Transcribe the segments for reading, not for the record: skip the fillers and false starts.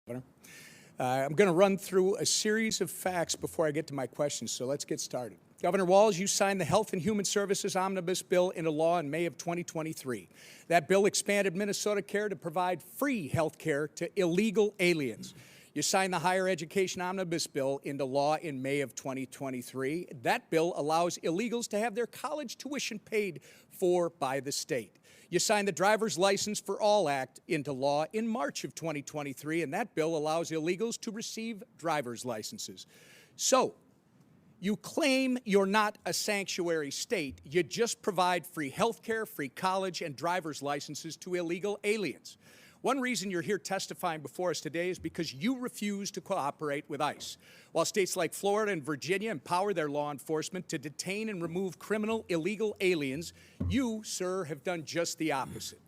Governor. I'm going to run through a series of facts before I get to my questions, so let's get started. Governor Walz, you signed the Health and Human Services Omnibus Bill into law in May of 2023. That bill expanded Minnesota Care to provide free health care to illegal aliens. You signed the Higher Education Omnibus Bill into law in May of 2023. That bill allows illegals to have their college tuition paid for by the state. You signed the Driver's License for All Act into law in March of 2023, and that bill allows illegals to receive driver's licenses. So, you claim you're not a sanctuary state. You just provide free health care, free college, and driver's licenses to illegal aliens. One reason you're here testifying before us today is because you refuse to cooperate with ICE. While states like Florida and Virginia empower their law enforcement to detain and remove criminal illegal aliens, you, sir, have done just the opposite.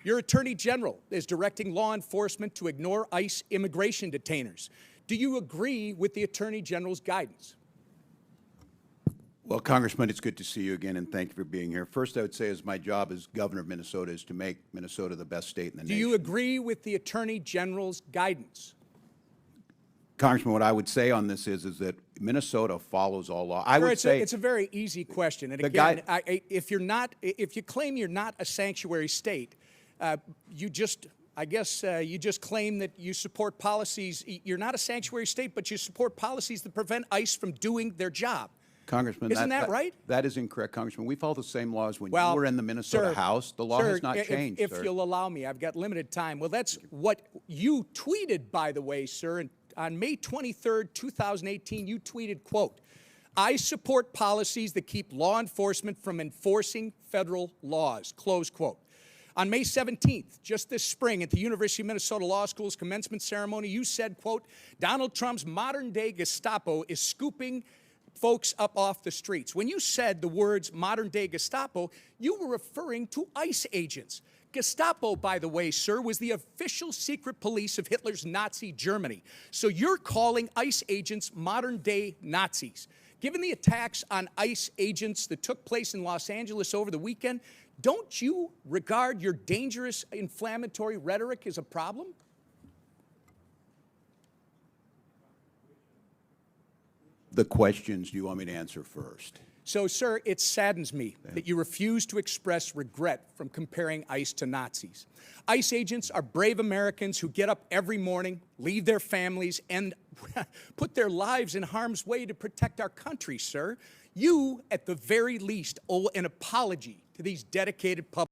Your Attorney General is directing law enforcement to ignore ICE immigration detainers. Do you agree with the Attorney General's guidance? Well, Congressman, it's good to see you again, and thank you for being here. First, I would say, as my job as governor of Minnesota is to make Minnesota the best state in the nation. Do you agree with the Attorney General's guidance? Congressman, what I would say on this is that Minnesota follows all law. I would say it's a very easy question. And again, if you claim you're not a sanctuary state, you just claim that you support policies. You're not a sanctuary state, but you support policies that prevent ICE from doing their job. Congressman, isn't that right? That is incorrect, Congressman. We follow the same laws when you were in the Minnesota House. The law has not changed, if you'll allow me, I've got limited time. Well, that's what you tweeted, by the way, sir. And on May 23rd, 2018, you tweeted, quote, "I support policies that keep law enforcement from enforcing federal laws," close quote. On May 17th, just this spring, at the University of Minnesota Law School's commencement ceremony, you said, quote, "Donald Trump's modern-day Gestapo is scooping folks up off the streets." When you said the words modern-day Gestapo, you were referring to ICE agents. Gestapo, by the way, sir, was the official secret police of Hitler's Nazi Germany. So you're calling ICE agents modern-day Nazis. Given the attacks on ICE agents that took place in Los Angeles over the weekend, don't you regard your dangerous inflammatory rhetoric as a problem? The questions do you want me to answer first? So, sir, it saddens me that you refuse to express regret from comparing ICE to Nazis. ICE agents are brave Americans who get up every morning, leave their families, and put their lives in harm's way to protect our country, sir. You, at the very least, owe an apology to these dedicated public